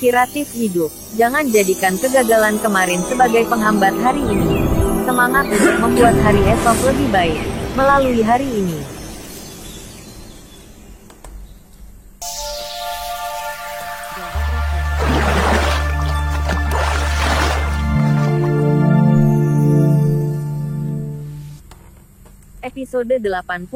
Inspiratif hidup. Jangan jadikan kegagalan kemarin sebagai penghambat hari ini. Semangat untuk membuat hari esok lebih baik melalui hari ini. Episode 86.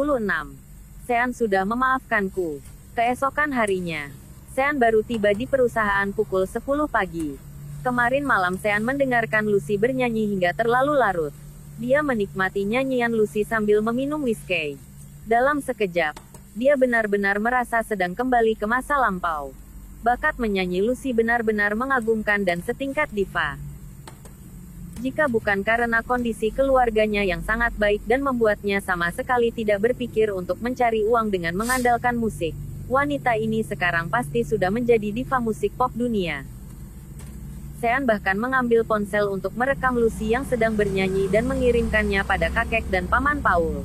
Sean sudah memaafkanku. Keesokan harinya, Sean baru tiba di perusahaan pukul 10 pagi. Kemarin malam Sean mendengarkan Lucy bernyanyi hingga terlalu larut. Dia menikmati nyanyian Lucy sambil meminum whisky. Dalam sekejap, dia benar-benar merasa sedang kembali ke masa lampau. Bakat menyanyi Lucy benar-benar mengagumkan dan setingkat diva. Jika bukan karena kondisi keluarganya yang sangat baik dan membuatnya sama sekali tidak berpikir untuk mencari uang dengan mengandalkan musik, wanita ini sekarang pasti sudah menjadi diva musik pop dunia. Sean bahkan mengambil ponsel untuk merekam Lucy yang sedang bernyanyi dan mengirimkannya pada kakek dan paman Paul.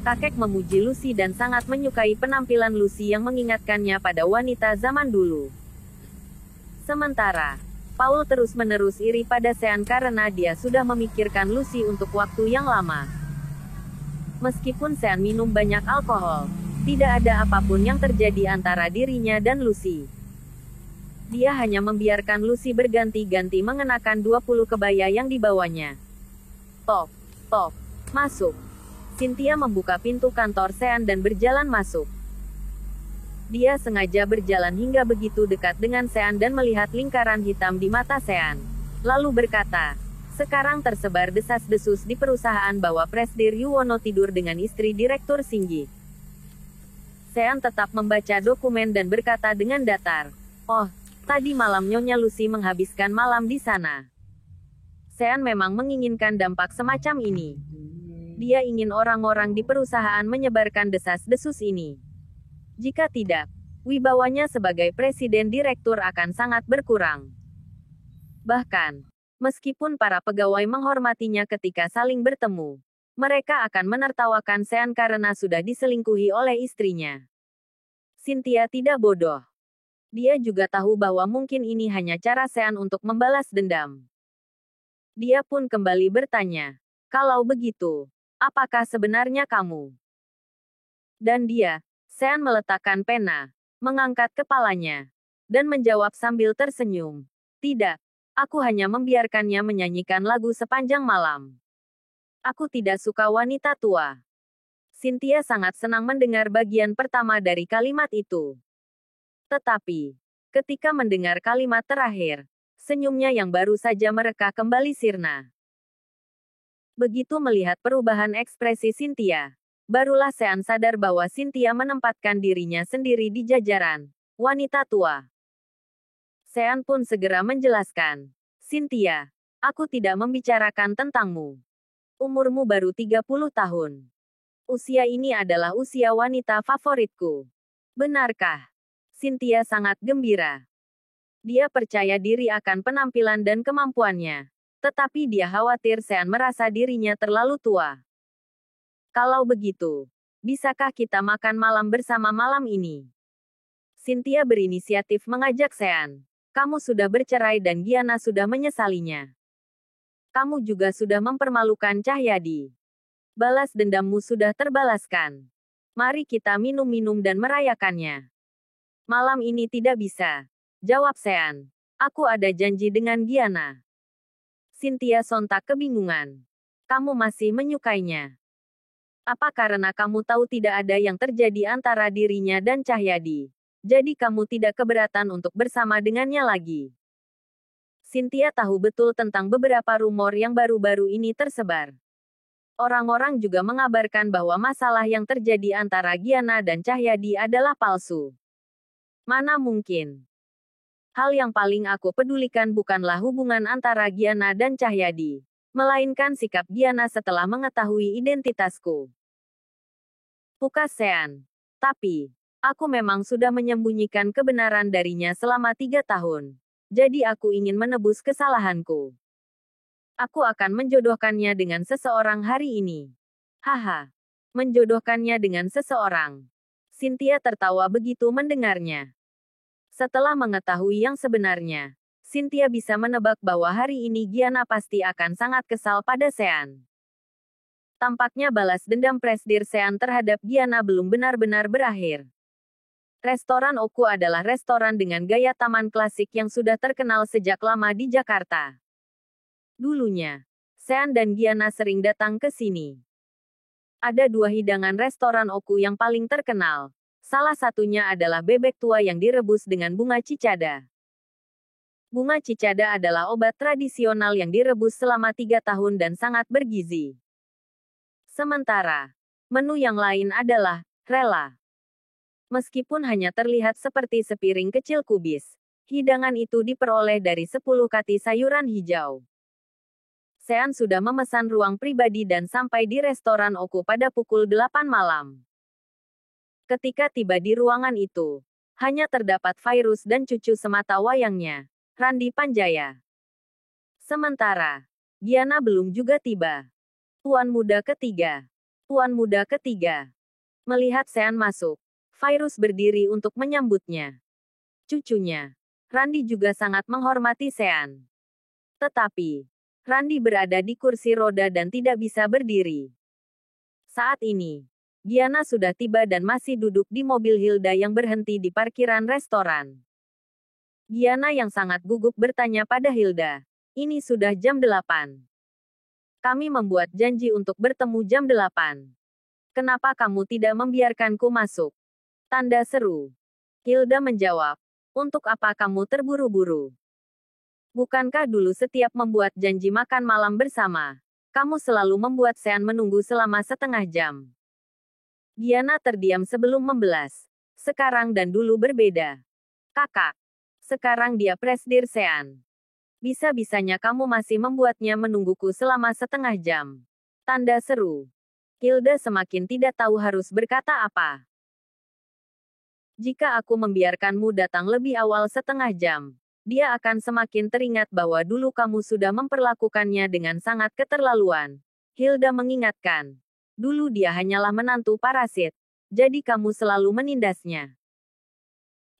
Kakek memuji Lucy dan sangat menyukai penampilan Lucy yang mengingatkannya pada wanita zaman dulu. Sementara Paul terus-menerus iri pada Sean karena dia sudah memikirkan Lucy untuk waktu yang lama. Meskipun Sean minum banyak alkohol, tidak ada apapun yang terjadi antara dirinya dan Lucy. Dia hanya membiarkan Lucy berganti-ganti mengenakan 20 kebaya yang dibawanya. Tok, tok, masuk. Cynthia membuka pintu kantor Sean dan berjalan masuk. Dia sengaja berjalan hingga begitu dekat dengan Sean dan melihat lingkaran hitam di mata Sean. Lalu berkata, sekarang tersebar desas-desus di perusahaan bahwa Presdir Yuwono tidur dengan istri Direktur Singgi. Sean tetap membaca dokumen dan berkata dengan datar, oh, tadi malam Nyonya Lucy menghabiskan malam di sana. Sean memang menginginkan dampak semacam ini. Dia ingin orang-orang di perusahaan menyebarkan desas-desus ini. Jika tidak, wibawanya sebagai presiden direktur akan sangat berkurang. Bahkan, meskipun para pegawai menghormatinya ketika saling bertemu, mereka akan menertawakan Sean karena sudah diselingkuhi oleh istrinya. Cynthia tidak bodoh. Dia juga tahu bahwa mungkin ini hanya cara Sean untuk membalas dendam. Dia pun kembali bertanya, kalau begitu, apakah sebenarnya kamu? Dan dia, Sean meletakkan pena, mengangkat kepalanya, dan menjawab sambil tersenyum. Tidak, aku hanya membiarkannya menyanyikan lagu sepanjang malam. Aku tidak suka wanita tua. Cynthia sangat senang mendengar bagian pertama dari kalimat itu. Tetapi, ketika mendengar kalimat terakhir, senyumnya yang baru saja mereka kembali sirna. Begitu melihat perubahan ekspresi Cynthia, barulah Sean sadar bahwa Cynthia menempatkan dirinya sendiri di jajaran wanita tua. Sean pun segera menjelaskan, Cynthia, aku tidak membicarakan tentangmu. Umurmu baru 30 tahun. Usia ini adalah usia wanita favoritku. Benarkah? Cynthia sangat gembira. Dia percaya diri akan penampilan dan kemampuannya. Tetapi dia khawatir Sean merasa dirinya terlalu tua. Kalau begitu, bisakah kita makan malam bersama malam ini? Cynthia berinisiatif mengajak Sean. Kamu sudah bercerai dan Gianna sudah menyesalinya. Kamu juga sudah mempermalukan Cahyadi. Balas dendammu sudah terbalaskan. Mari kita minum-minum dan merayakannya. Malam ini tidak bisa. Jawab Sean. Aku ada janji dengan Gianna. Cynthia sontak kebingungan. Kamu masih menyukainya? Apa karena kamu tahu tidak ada yang terjadi antara dirinya dan Cahyadi, jadi kamu tidak keberatan untuk bersama dengannya lagi? Cynthia tahu betul tentang beberapa rumor yang baru-baru ini tersebar. Orang-orang juga mengabarkan bahwa masalah yang terjadi antara Gianna dan Cahyadi adalah palsu. Mana mungkin? Hal yang paling aku pedulikan bukanlah hubungan antara Gianna dan Cahyadi, melainkan sikap Gianna setelah mengetahui identitasku. Pukas Sean. Tapi, aku memang sudah menyembunyikan kebenaran darinya selama 3 tahun. Jadi aku ingin menebus kesalahanku. Aku akan menjodohkannya dengan seseorang hari ini. Haha. Menjodohkannya dengan seseorang. Cynthia tertawa begitu mendengarnya. Setelah mengetahui yang sebenarnya, Cynthia bisa menebak bahwa hari ini Gianna pasti akan sangat kesal pada Sean. Tampaknya balas dendam Presidir Sean terhadap Gianna belum benar-benar berakhir. Restoran Oku adalah restoran dengan gaya taman klasik yang sudah terkenal sejak lama di Jakarta. Dulunya, Sean dan Gianna sering datang ke sini. Ada dua hidangan restoran Oku yang paling terkenal. Salah satunya adalah bebek tua yang direbus dengan bunga cicada. Bunga cicada adalah obat tradisional yang direbus selama 3 tahun dan sangat bergizi. Sementara, menu yang lain adalah rela. Meskipun hanya terlihat seperti sepiring kecil kubis, hidangan itu diperoleh dari 10 kati sayuran hijau. Sean sudah memesan ruang pribadi dan sampai di restoran Oku pada pukul 8 malam. Ketika tiba di ruangan itu, hanya terdapat Virus dan cucu semata wayangnya, Randi Panjaya. Sementara, Gianna belum juga tiba. Tuan muda ketiga. Tuan muda ketiga. Melihat Sean masuk, Virus berdiri untuk menyambutnya. Cucunya, Randi juga sangat menghormati Sean. Tetapi, Randi berada di kursi roda dan tidak bisa berdiri. Saat ini, Gianna sudah tiba dan masih duduk di mobil Hilda yang berhenti di parkiran restoran. Gianna yang sangat gugup bertanya pada Hilda, "Ini sudah jam 8. Kami membuat janji untuk bertemu jam 8. Kenapa kamu tidak membiarkanku masuk?" Tanda seru. Hilda menjawab, "Untuk apa kamu terburu-buru? Bukankah dulu setiap membuat janji makan malam bersama, kamu selalu membuat Sean menunggu selama setengah jam?" Gianna terdiam sebelum membelas. Sekarang dan dulu berbeda. "Kakak. Sekarang dia Presidir Sean. Bisa-bisanya kamu masih membuatnya menungguku selama setengah jam." Tanda seru. Hilda semakin tidak tahu harus berkata apa. "Jika aku membiarkanmu datang lebih awal setengah jam, dia akan semakin teringat bahwa dulu kamu sudah memperlakukannya dengan sangat keterlaluan." Hilda mengingatkan. "Dulu dia hanyalah menantu parasit, jadi kamu selalu menindasnya.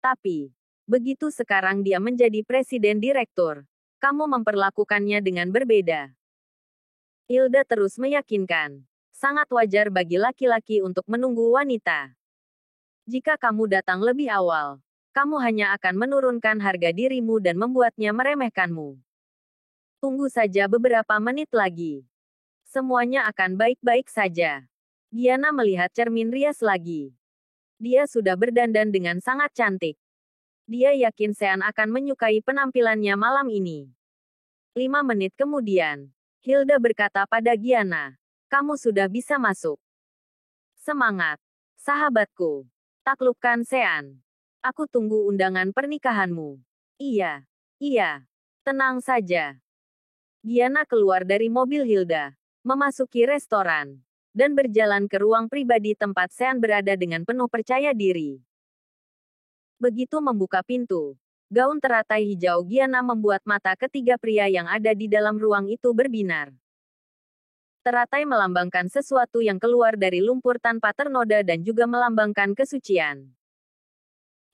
Tapi, begitu sekarang dia menjadi presiden direktur, kamu memperlakukannya dengan berbeda." Hilda terus meyakinkan. Sangat wajar bagi laki-laki untuk menunggu wanita. Jika kamu datang lebih awal, kamu hanya akan menurunkan harga dirimu dan membuatnya meremehkanmu. Tunggu saja beberapa menit lagi. Semuanya akan baik-baik saja. Gianna melihat cermin rias lagi. Dia sudah berdandan dengan sangat cantik. Dia yakin Sean akan menyukai penampilannya malam ini. 5 menit kemudian, Hilda berkata pada Gianna, "Kamu sudah bisa masuk. Semangat, sahabatku. Taklukkan Sean. Aku tunggu undangan pernikahanmu." "Iya. Iya. Tenang saja." Gianna keluar dari mobil Hilda, memasuki restoran, dan berjalan ke ruang pribadi tempat Sean berada dengan penuh percaya diri. Begitu membuka pintu, gaun teratai hijau Gianna membuat mata ketiga pria yang ada di dalam ruang itu berbinar. Teratai melambangkan sesuatu yang keluar dari lumpur tanpa ternoda dan juga melambangkan kesucian.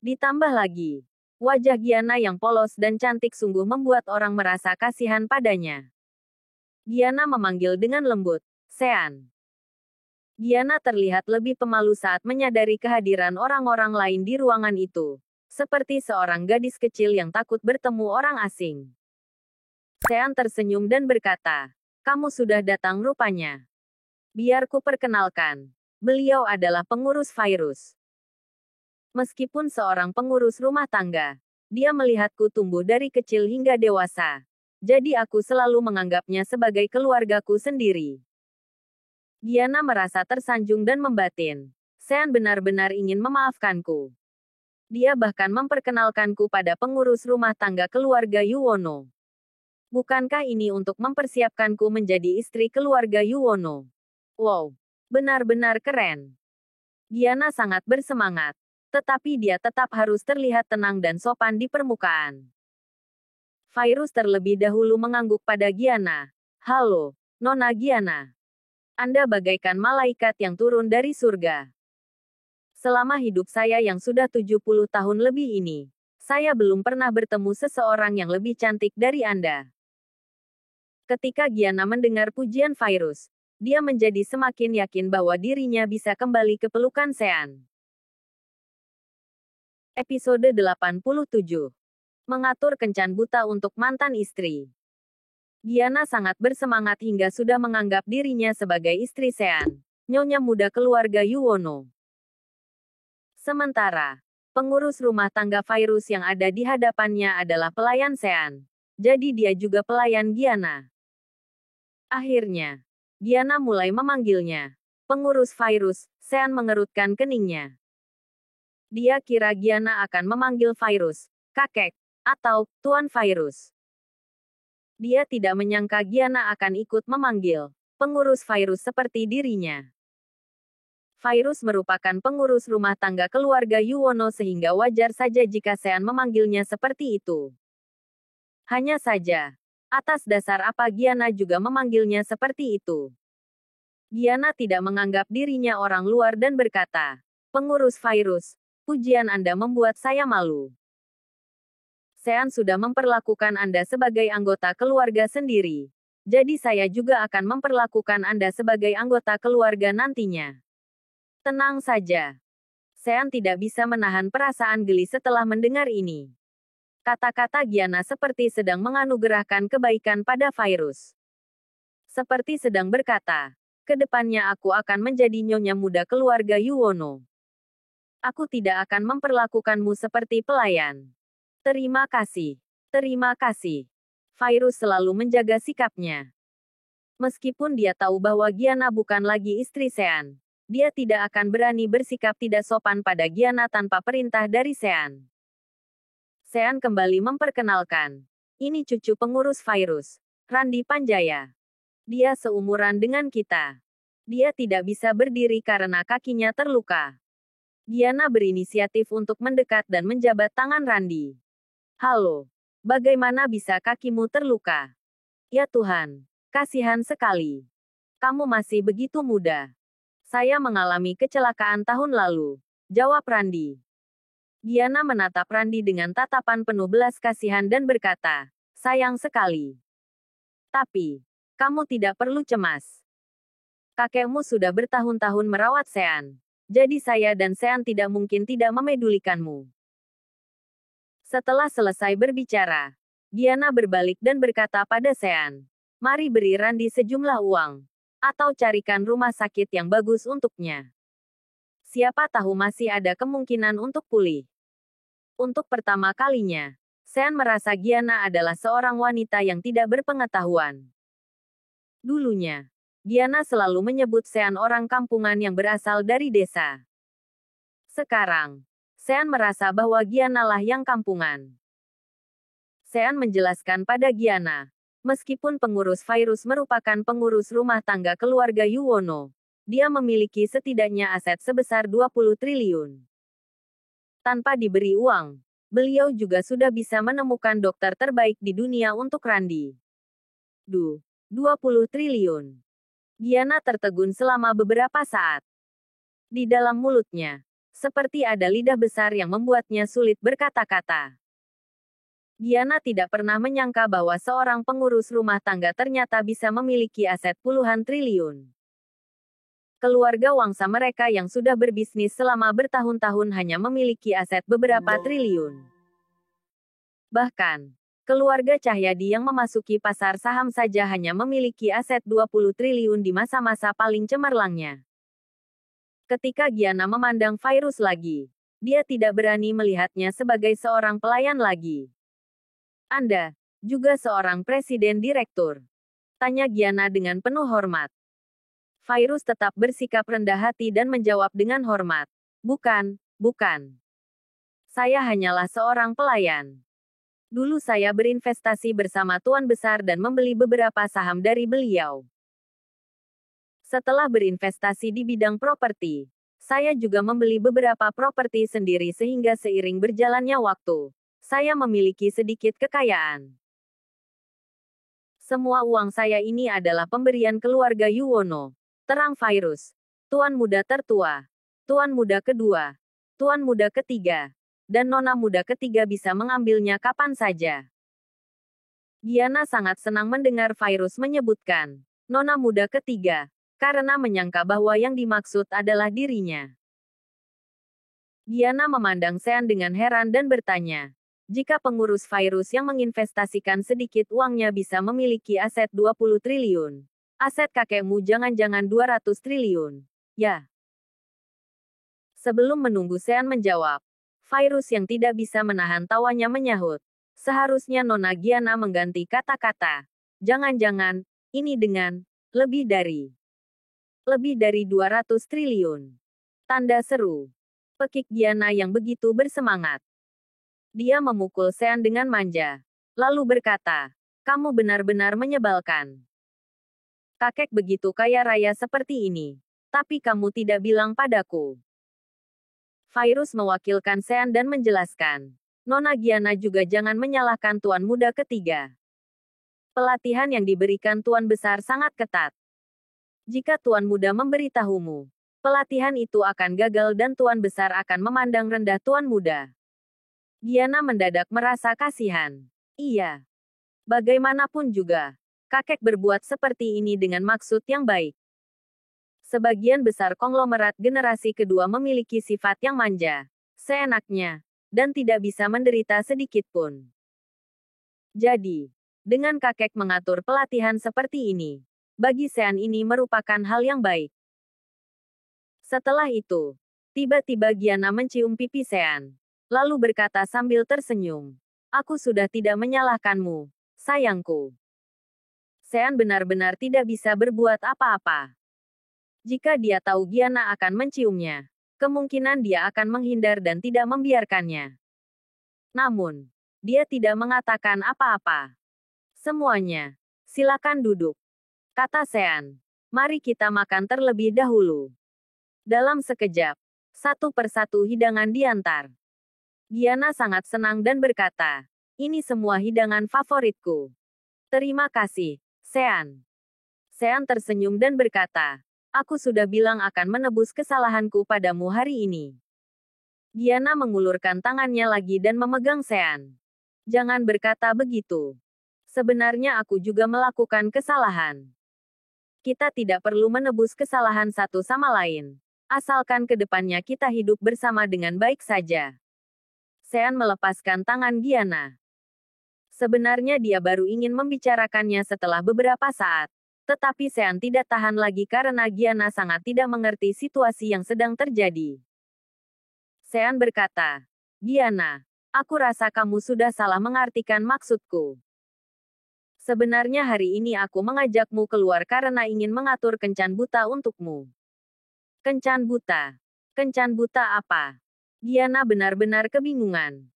Ditambah lagi, wajah Gianna yang polos dan cantik sungguh membuat orang merasa kasihan padanya. Gianna memanggil dengan lembut, "Sean." Gianna terlihat lebih pemalu saat menyadari kehadiran orang-orang lain di ruangan itu, seperti seorang gadis kecil yang takut bertemu orang asing. Sean tersenyum dan berkata, "Kamu sudah datang rupanya. Biar ku perkenalkan. Beliau adalah pengurus Virus." Meskipun seorang pengurus rumah tangga, dia melihatku tumbuh dari kecil hingga dewasa. Jadi aku selalu menganggapnya sebagai keluargaku sendiri. Gianna merasa tersanjung dan membatin. Sean benar-benar ingin memaafkanku. Dia bahkan memperkenalkanku pada pengurus rumah tangga keluarga Yuwono. Bukankah ini untuk mempersiapkanku menjadi istri keluarga Yuwono? Wow, benar-benar keren. Gianna sangat bersemangat. Tetapi dia tetap harus terlihat tenang dan sopan di permukaan. Virus terlebih dahulu mengangguk pada Gianna. "Halo, Nona Gianna. Anda bagaikan malaikat yang turun dari surga. Selama hidup saya yang sudah 70 tahun lebih ini, Saya belum pernah bertemu seseorang yang lebih cantik dari Anda. Ketika Giana mendengar pujian Virus, dia menjadi semakin yakin bahwa dirinya bisa kembali ke pelukan Sean. Episode 87. Mengatur kencan buta untuk mantan istri. Giana sangat bersemangat hingga sudah menganggap dirinya sebagai istri Sean, nyonya muda keluarga Yuwono. Sementara, pengurus rumah tangga Virus yang ada di hadapannya adalah pelayan Sean. Jadi dia juga pelayan Giana. Akhirnya, Giana mulai memanggilnya. Pengurus Virus, Sean mengerutkan keningnya. Dia kira Giana akan memanggil Virus, kakek, atau Tuan Virus. Dia tidak menyangka Giana akan ikut memanggil pengurus Virus seperti dirinya. Virus merupakan pengurus rumah tangga keluarga Yuwono sehingga wajar saja jika Sean memanggilnya seperti itu. Hanya saja, atas dasar apa Giana juga memanggilnya seperti itu? Giana tidak menganggap dirinya orang luar dan berkata, "Pengurus Virus, pujian Anda membuat saya malu. Sean sudah memperlakukan Anda sebagai anggota keluarga sendiri. Jadi saya juga akan memperlakukan Anda sebagai anggota keluarga nantinya." Tenang saja. Sean tidak bisa menahan perasaan geli setelah mendengar ini. Kata-kata Giana seperti sedang menganugerahkan kebaikan pada Virus. Seperti sedang berkata, "Kedepannya aku akan menjadi nyonya muda keluarga Yuwono. Aku tidak akan memperlakukanmu seperti pelayan." Terima kasih. Terima kasih. Virus selalu menjaga sikapnya. Meskipun dia tahu bahwa Giana bukan lagi istri Sean, dia tidak akan berani bersikap tidak sopan pada Giana tanpa perintah dari Sean. Sean kembali memperkenalkan. Ini cucu pengurus Virus, Randi Panjaya. Dia seumuran dengan kita. Dia tidak bisa berdiri karena kakinya terluka. Giana berinisiatif untuk mendekat dan menjabat tangan Randi. "Halo. Bagaimana bisa kakimu terluka?" "Ya Tuhan, kasihan sekali. Kamu masih begitu muda." "Saya mengalami kecelakaan tahun lalu," jawab Randi. Giana menatap Randi dengan tatapan penuh belas kasihan dan berkata, "Sayang sekali. Tapi, kamu tidak perlu cemas. Kakekmu sudah bertahun-tahun merawat Sean. Jadi saya dan Sean tidak mungkin tidak memedulikanmu." Setelah selesai berbicara, Giana berbalik dan berkata pada Sean, "Mari beri Randi sejumlah uang. Atau carikan rumah sakit yang bagus untuknya. Siapa tahu masih ada kemungkinan untuk pulih." Untuk pertama kalinya, Sean merasa Giana adalah seorang wanita yang tidak berpengetahuan. Dulunya, Giana selalu menyebut Sean orang kampungan yang berasal dari desa. Sekarang, Sean merasa bahwa Giana lah yang kampungan. Sean menjelaskan pada Giana, meskipun pengurus Virus merupakan pengurus rumah tangga keluarga Yuwono, dia memiliki setidaknya aset sebesar 20 triliun. Tanpa diberi uang, beliau juga sudah bisa menemukan dokter terbaik di dunia untuk Randi. 20 triliun. Giana tertegun selama beberapa saat. Di dalam mulutnya, seperti ada lidah besar yang membuatnya sulit berkata-kata. Giana tidak pernah menyangka bahwa seorang pengurus rumah tangga ternyata bisa memiliki aset puluhan triliun. Keluarga wangsa mereka yang sudah berbisnis selama bertahun-tahun hanya memiliki aset beberapa triliun. Bahkan, keluarga Cahyadi yang memasuki pasar saham saja hanya memiliki aset 20 triliun di masa-masa paling cemerlangnya. Ketika Giana memandang Virus lagi, dia tidak berani melihatnya sebagai seorang pelayan lagi. "Anda juga seorang presiden direktur?" tanya Giana dengan penuh hormat. Virus tetap bersikap rendah hati dan menjawab dengan hormat, "Bukan, bukan. Saya hanyalah seorang pelayan. Dulu saya berinvestasi bersama Tuan Besar dan membeli beberapa saham dari beliau. Setelah berinvestasi di bidang properti, saya juga membeli beberapa properti sendiri sehingga seiring berjalannya waktu, saya memiliki sedikit kekayaan. Semua uang saya ini adalah pemberian keluarga Yuwono," terang Virus. "Tuan muda tertua, tuan muda kedua, tuan muda ketiga, dan nona muda ketiga bisa mengambilnya kapan saja. Giana sangat senang mendengar Virus menyebutkan nona muda ketiga, karena menyangka bahwa yang dimaksud adalah dirinya. Giana memandang Sean dengan heran dan bertanya, jika pengurus Virus yang menginvestasikan sedikit uangnya bisa memiliki aset 20 triliun, aset kakekmu jangan-jangan 200 triliun, ya? Sebelum menunggu Sean menjawab, Virus yang tidak bisa menahan tawanya menyahut. Seharusnya Nona Giana mengganti kata-kata. Jangan-jangan, ini dengan, lebih dari 200 triliun. Tanda seru. Pekik Giana yang begitu bersemangat. Dia memukul Sean dengan manja. Lalu berkata, kamu benar-benar menyebalkan. Kakek begitu kaya raya seperti ini. Tapi kamu tidak bilang padaku. Virus mewakilkan Sean dan menjelaskan. Nona Giana juga jangan menyalahkan tuan muda ketiga. Pelatihan yang diberikan tuan besar sangat ketat. Jika tuan muda memberitahumu, pelatihan itu akan gagal dan tuan besar akan memandang rendah tuan muda. Giana mendadak merasa kasihan. Iya. Bagaimanapun juga, kakek berbuat seperti ini dengan maksud yang baik. Sebagian besar konglomerat generasi kedua memiliki sifat yang manja, seenaknya, dan tidak bisa menderita sedikit pun. Jadi, dengan kakek mengatur pelatihan seperti ini, bagi Sean ini merupakan hal yang baik. Setelah itu, tiba-tiba Giana mencium pipi Sean, lalu berkata sambil tersenyum, aku sudah tidak menyalahkanmu, sayangku. Sean benar-benar tidak bisa berbuat apa-apa. Jika dia tahu Giana akan menciumnya, kemungkinan dia akan menghindar dan tidak membiarkannya. Namun, dia tidak mengatakan apa-apa. Semuanya, silakan duduk, kata Sean. Mari kita makan terlebih dahulu. Dalam sekejap, satu persatu hidangan diantar. Giana sangat senang dan berkata, ini semua hidangan favoritku. Terima kasih, Sean. Sean tersenyum dan berkata, aku sudah bilang akan menebus kesalahanku padamu hari ini. Giana mengulurkan tangannya lagi dan memegang Sean. Jangan berkata begitu. Sebenarnya aku juga melakukan kesalahan. Kita tidak perlu menebus kesalahan satu sama lain. Asalkan ke depannya kita hidup bersama dengan baik saja. Sean melepaskan tangan Giana. Sebenarnya dia baru ingin membicarakannya setelah beberapa saat. Tetapi Sean tidak tahan lagi karena Giana sangat tidak mengerti situasi yang sedang terjadi. Sean berkata, Giana, aku rasa kamu sudah salah mengartikan maksudku. Sebenarnya hari ini aku mengajakmu keluar karena ingin mengatur kencan buta untukmu. Kencan buta? Kencan buta apa? Giana benar-benar kebingungan.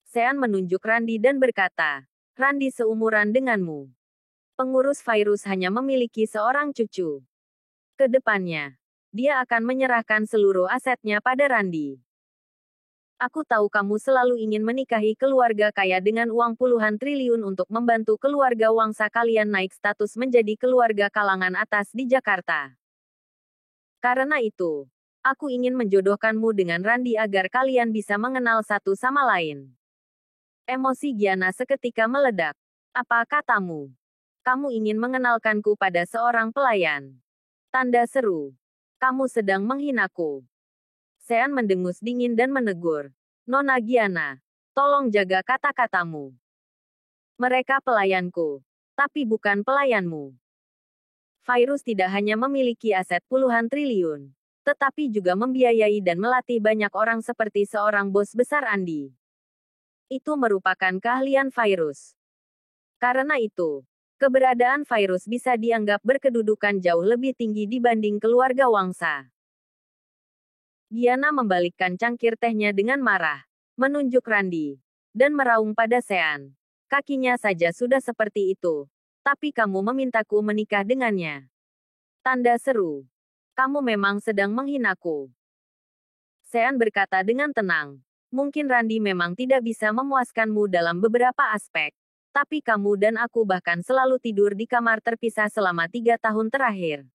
Sean menunjuk Randy dan berkata, Randy seumuran denganmu. Pengurus Virus hanya memiliki seorang cucu. Kedepannya, dia akan menyerahkan seluruh asetnya pada Randy. Aku tahu kamu selalu ingin menikahi keluarga kaya dengan uang puluhan triliun untuk membantu keluarga Wangsa kalian naik status menjadi keluarga kalangan atas di Jakarta. Karena itu, aku ingin menjodohkanmu dengan Randy agar kalian bisa mengenal satu sama lain. Emosi Giana seketika meledak. Apa katamu? Kamu ingin mengenalkanku pada seorang pelayan. Tanda seru. Kamu sedang menghinaku. Sean mendengus dingin dan menegur. Nona Giana, tolong jaga kata-katamu. Mereka pelayanku, tapi bukan pelayanmu. Virus tidak hanya memiliki aset puluhan triliun, tetapi juga membiayai dan melatih banyak orang seperti seorang bos besar Andi. Itu merupakan keahlian Virus. Karena itu, keberadaan Virus bisa dianggap berkedudukan jauh lebih tinggi dibanding keluarga Wangsa. Giana membalikkan cangkir tehnya dengan marah, menunjuk Randy, dan meraung pada Sean. Kakinya saja sudah seperti itu, tapi kamu memintaku menikah dengannya. Tanda seru. Kamu memang sedang menghinaku. Sean berkata dengan tenang. Mungkin Randy memang tidak bisa memuaskanmu dalam beberapa aspek. Tapi kamu dan aku bahkan selalu tidur di kamar terpisah selama 3 tahun terakhir.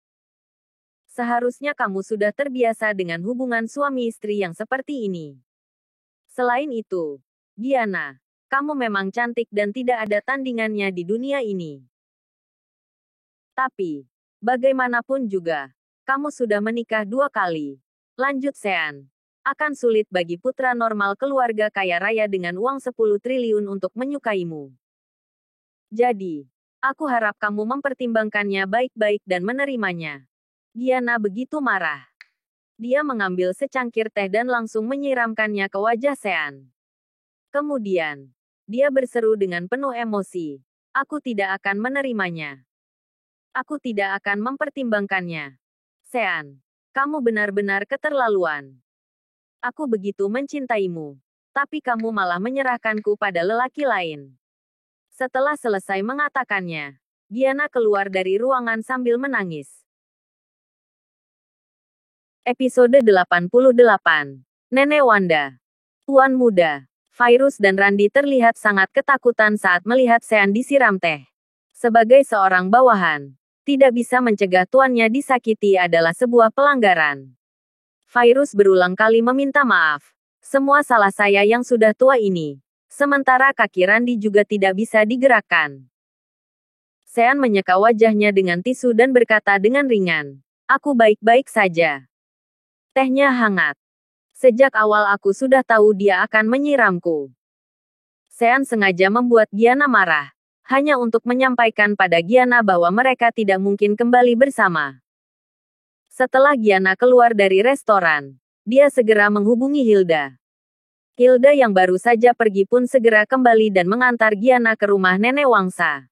Seharusnya kamu sudah terbiasa dengan hubungan suami istri yang seperti ini. Selain itu, Giana, kamu memang cantik dan tidak ada tandingannya di dunia ini. Tapi, bagaimanapun juga, kamu sudah menikah 2 kali. Lanjut Sean. Akan sulit bagi putra normal keluarga kaya raya dengan uang 10 triliun untuk menyukaimu. Jadi, aku harap kamu mempertimbangkannya baik-baik dan menerimanya. Giana begitu marah. Dia mengambil secangkir teh dan langsung menyiramkannya ke wajah Sean. Kemudian, dia berseru dengan penuh emosi. Aku tidak akan menerimanya. Aku tidak akan mempertimbangkannya. Sean, kamu benar-benar keterlaluan. Aku begitu mencintaimu. Tapi kamu malah menyerahkanku pada lelaki lain. Setelah selesai mengatakannya, Giana keluar dari ruangan sambil menangis. Episode 88. Nenek Wanda. Tuan muda, Virus dan Randi terlihat sangat ketakutan saat melihat Sean disiram teh. Sebagai seorang bawahan, tidak bisa mencegah tuannya disakiti adalah sebuah pelanggaran. Virus berulang kali meminta maaf. Semua salah saya yang sudah tua ini. Sementara kaki Randi juga tidak bisa digerakkan. Sean menyeka wajahnya dengan tisu dan berkata dengan ringan, "Aku baik-baik saja." Tehnya hangat. Sejak awal aku sudah tahu dia akan menyiramku. Sean sengaja membuat Giana marah, hanya untuk menyampaikan pada Giana bahwa mereka tidak mungkin kembali bersama. Setelah Giana keluar dari restoran, dia segera menghubungi Hilda. Hilda yang baru saja pergi pun segera kembali dan mengantar Giana ke rumah Nenek Wangsa.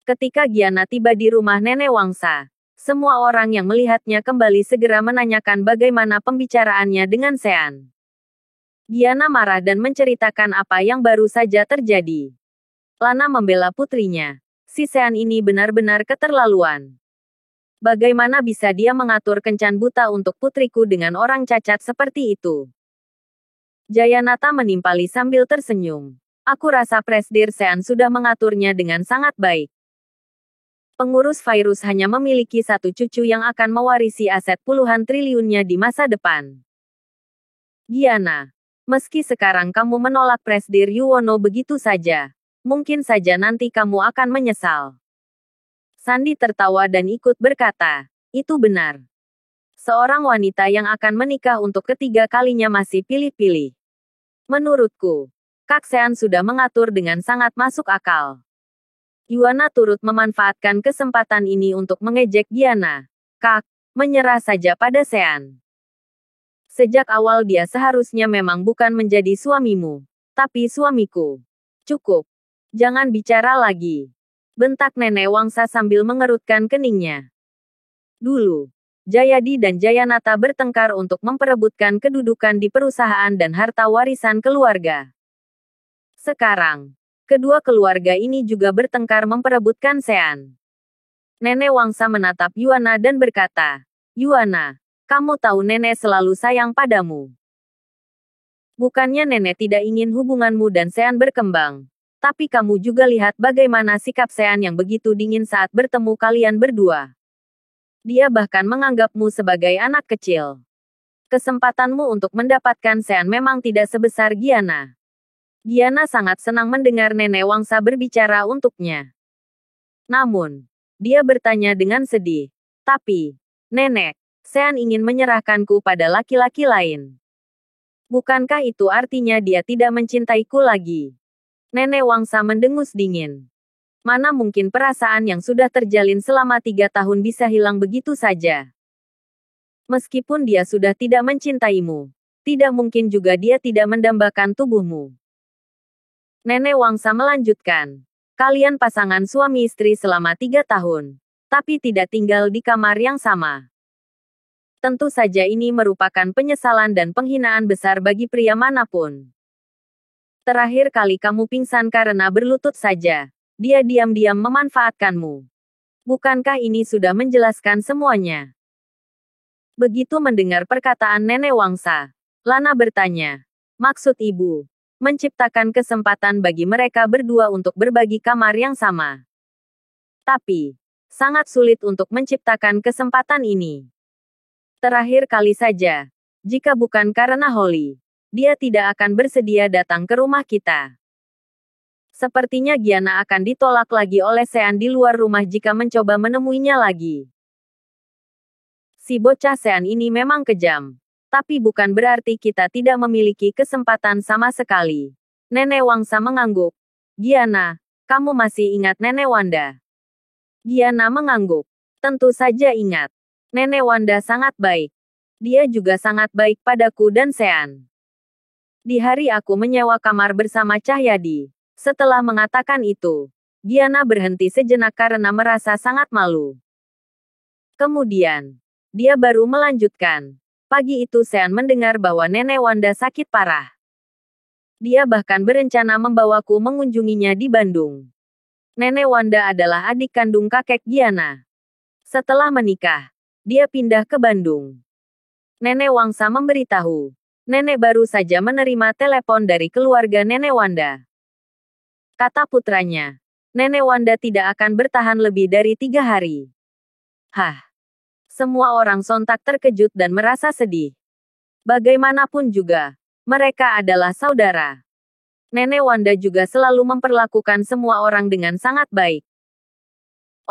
Ketika Giana tiba di rumah Nenek Wangsa, semua orang yang melihatnya kembali segera menanyakan bagaimana pembicaraannya dengan Sean. Giana marah dan menceritakan apa yang baru saja terjadi. Lana membela putrinya. Si Sean ini benar-benar keterlaluan. Bagaimana bisa dia mengatur kencan buta untuk putriku dengan orang cacat seperti itu? Jayanata menimpali sambil tersenyum. Aku rasa Presdir Sean sudah mengaturnya dengan sangat baik. Pengurus Virus hanya memiliki satu cucu yang akan mewarisi aset puluhan triliunnya di masa depan. Giana, meski sekarang kamu menolak Presdir Yuwono begitu saja, mungkin saja nanti kamu akan menyesal. Sandi tertawa dan ikut berkata, itu benar. Seorang wanita yang akan menikah untuk ketiga kalinya masih pilih-pilih. Menurutku, Kak Sean sudah mengatur dengan sangat masuk akal. Yuana turut memanfaatkan kesempatan ini untuk mengejek Giana. Kak, menyerah saja pada Sean. Sejak awal dia seharusnya memang bukan menjadi suamimu, tapi suamiku. Cukup. Jangan bicara lagi. Bentak Nenek Wangsa sambil mengerutkan keningnya. Dulu, Jayadi dan Jayanata bertengkar untuk memperebutkan kedudukan di perusahaan dan harta warisan keluarga. Sekarang, kedua keluarga ini juga bertengkar memperebutkan Sean. Nenek Wangsa menatap Yuana dan berkata, Yuana, kamu tahu nenek selalu sayang padamu. Bukannya nenek tidak ingin hubunganmu dan Sean berkembang. Tapi kamu juga lihat bagaimana sikap Sean yang begitu dingin saat bertemu kalian berdua. Dia bahkan menganggapmu sebagai anak kecil. Kesempatanmu untuk mendapatkan Sean memang tidak sebesar Giana. Giana sangat senang mendengar Nenek Wangsa berbicara untuknya. Namun, dia bertanya dengan sedih. Tapi, Nenek, Sean ingin menyerahkanku pada laki-laki lain. Bukankah itu artinya dia tidak mencintaiku lagi? Nenek Wangsa mendengus dingin. Mana mungkin perasaan yang sudah terjalin selama 3 tahun bisa hilang begitu saja? Meskipun dia sudah tidak mencintaimu, tidak mungkin juga dia tidak mendambakan tubuhmu. Nenek Wangsa melanjutkan. Kalian pasangan suami istri selama 3 tahun, tapi tidak tinggal di kamar yang sama. Tentu saja ini merupakan penyesalan dan penghinaan besar bagi pria manapun. Terakhir kali kamu pingsan karena berlutut saja. Dia diam-diam memanfaatkanmu. Bukankah ini sudah menjelaskan semuanya? Begitu mendengar perkataan Nenek Wangsa, Lana bertanya, maksud ibu, menciptakan kesempatan bagi mereka berdua untuk berbagi kamar yang sama. Tapi, sangat sulit untuk menciptakan kesempatan ini. Terakhir kali saja, jika bukan karena Holly, dia tidak akan bersedia datang ke rumah kita. Sepertinya Giana akan ditolak lagi oleh Sean di luar rumah jika mencoba menemuinya lagi. Si bocah Sean ini memang kejam. Tapi bukan berarti kita tidak memiliki kesempatan sama sekali. Nenek Wangsa mengangguk. Giana, kamu masih ingat Nenek Wanda? Giana mengangguk. Tentu saja ingat. Nenek Wanda sangat baik. Dia juga sangat baik padaku dan Sean. Di hari aku menyewa kamar bersama Cahyadi. Setelah mengatakan itu, Giana berhenti sejenak karena merasa sangat malu. Kemudian, dia baru melanjutkan. Pagi itu Sean mendengar bahwa Nenek Wanda sakit parah. Dia bahkan berencana membawaku mengunjunginya di Bandung. Nenek Wanda adalah adik kandung kakek Giana. Setelah menikah, dia pindah ke Bandung. Nenek Wangsa memberitahu. Nenek baru saja menerima telepon dari keluarga Nenek Wanda. Kata putranya, Nenek Wanda tidak akan bertahan lebih dari 3 hari. Hah. Semua orang sontak terkejut dan merasa sedih. Bagaimanapun juga, mereka adalah saudara. Nenek Wanda juga selalu memperlakukan semua orang dengan sangat baik.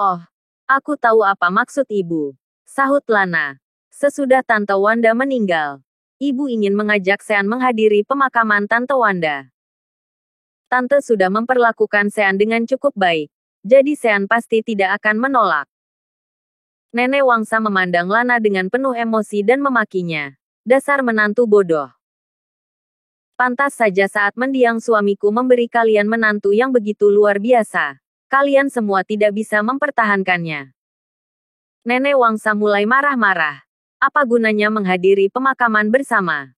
Oh, aku tahu apa maksud ibu, sahut Lana. Sesudah Tante Wanda meninggal, ibu ingin mengajak Sean menghadiri pemakaman Tante Wanda. Tante sudah memperlakukan Sean dengan cukup baik, jadi Sean pasti tidak akan menolak. Nenek Wangsa memandang Lana dengan penuh emosi dan memakinya. Dasar menantu bodoh. Pantas saja saat mendiang suamiku memberi kalian menantu yang begitu luar biasa. Kalian semua tidak bisa mempertahankannya. Nenek Wangsa mulai marah-marah. Apa gunanya menghadiri pemakaman bersama?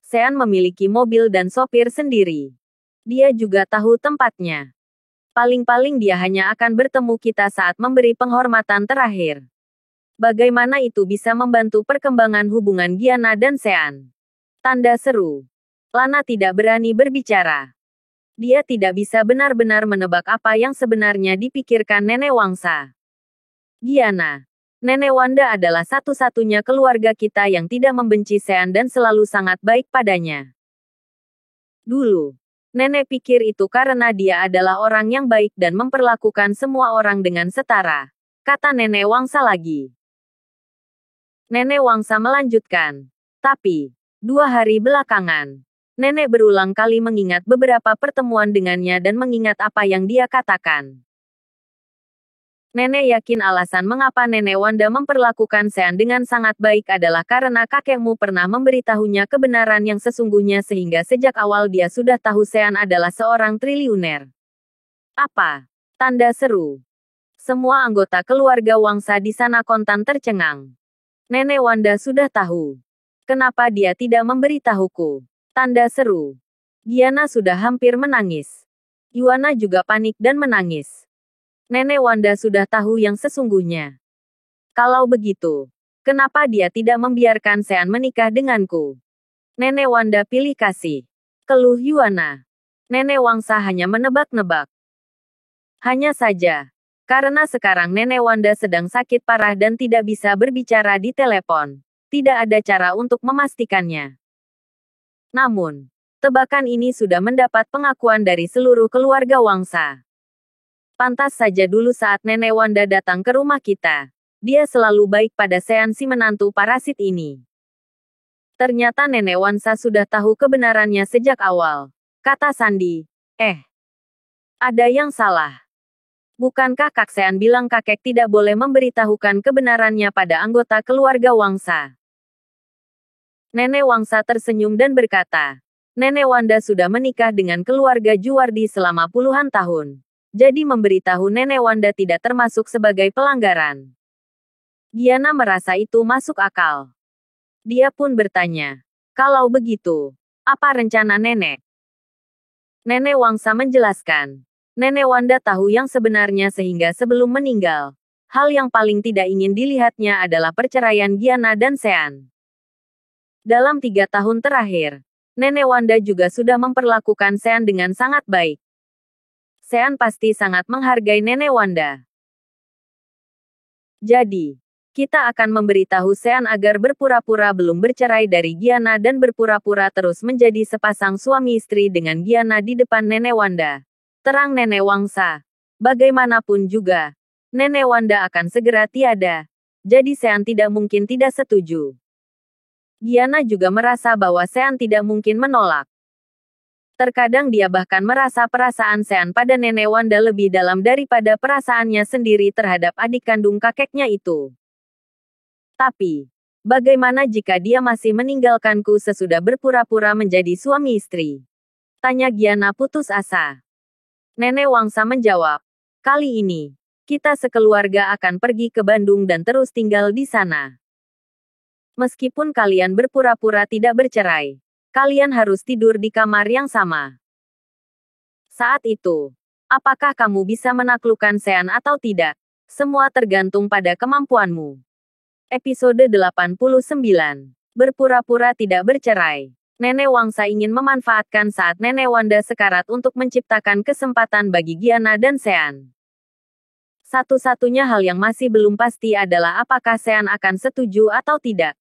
Sean memiliki mobil dan sopir sendiri. Dia juga tahu tempatnya. Paling-paling dia hanya akan bertemu kita saat memberi penghormatan terakhir. Bagaimana itu bisa membantu perkembangan hubungan Giana dan Sean? Tanda seru. Lana tidak berani berbicara. Dia tidak bisa benar-benar menebak apa yang sebenarnya dipikirkan Nenek Wangsa. Giana, Nenek Wanda adalah satu-satunya keluarga kita yang tidak membenci Sean dan selalu sangat baik padanya. Dulu, Nenek pikir itu karena dia adalah orang yang baik dan memperlakukan semua orang dengan setara, kata Nenek Wangsa lagi. Nenek Wangsa melanjutkan. Tapi, 2 hari belakangan, Nenek berulang kali mengingat beberapa pertemuan dengannya dan mengingat apa yang dia katakan. Nenek yakin alasan mengapa Nenek Wanda memperlakukan Sean dengan sangat baik adalah karena kakekmu pernah memberitahunya kebenaran yang sesungguhnya sehingga sejak awal dia sudah tahu Sean adalah seorang triliuner. Apa? Tanda seru. Semua anggota keluarga Wangsa di sana kontan tercengang. Nenek Wanda sudah tahu. Kenapa dia tidak memberitahuku? Tanda seru. Giana sudah hampir menangis. Yuana juga panik dan menangis. Nenek Wanda sudah tahu yang sesungguhnya. Kalau begitu, kenapa dia tidak membiarkan Sean menikah denganku? Nenek Wanda pilih kasih. Keluh Yuana. Nenek Wangsa hanya menebak-nebak. Hanya saja, karena sekarang Nenek Wanda sedang sakit parah dan tidak bisa berbicara di telepon. Tidak ada cara untuk memastikannya. Namun, tebakan ini sudah mendapat pengakuan dari seluruh keluarga Wangsa. Pantas saja dulu saat Nenek Wanda datang ke rumah kita, dia selalu baik pada Sean si menantu parasit ini. Ternyata Nenek Wangsa sudah tahu kebenarannya sejak awal, kata Sandi. Ada yang salah. Bukankah Kak Sean bilang kakek tidak boleh memberitahukan kebenarannya pada anggota keluarga Wangsa? Nenek Wangsa tersenyum dan berkata, Nenek Wanda sudah menikah dengan keluarga Juwardi selama puluhan tahun. Jadi memberitahu Nenek Wanda tidak termasuk sebagai pelanggaran. Giana merasa itu masuk akal. Dia pun bertanya, kalau begitu, apa rencana Nenek? Nenek Wangsa menjelaskan, Nenek Wanda tahu yang sebenarnya sehingga sebelum meninggal, hal yang paling tidak ingin dilihatnya adalah perceraian Giana dan Sean. Dalam 3 tahun terakhir, Nenek Wanda juga sudah memperlakukan Sean dengan sangat baik. Sean pasti sangat menghargai Nenek Wanda. Jadi, Kita akan memberitahu Sean agar berpura-pura belum bercerai dari Gianna dan berpura-pura terus menjadi sepasang suami istri dengan Gianna di depan Nenek Wanda. Terang Nenek Wangsa. Bagaimanapun juga, Nenek Wanda akan segera tiada. Jadi Sean tidak mungkin tidak setuju. Gianna juga merasa bahwa Sean tidak mungkin menolak. Terkadang dia bahkan merasa perasaan Sean pada Nenek Wanda lebih dalam daripada perasaannya sendiri terhadap adik kandung kakeknya itu. Tapi, bagaimana jika dia masih meninggalkanku sesudah berpura-pura menjadi suami istri? Tanya Gianna putus asa. Nenek Wangsa menjawab, kali ini, kita sekeluarga akan pergi ke Bandung dan terus tinggal di sana. Meskipun kalian berpura-pura tidak bercerai, kalian harus tidur di kamar yang sama. Saat itu, apakah kamu bisa menaklukkan Sean atau tidak? Semua tergantung pada kemampuanmu. Episode 89. Berpura-pura tidak bercerai. Nenek Wangsa ingin memanfaatkan saat Nenek Wanda sekarat untuk menciptakan kesempatan bagi Gianna dan Sean. Satu-satunya hal yang masih belum pasti adalah apakah Sean akan setuju atau tidak.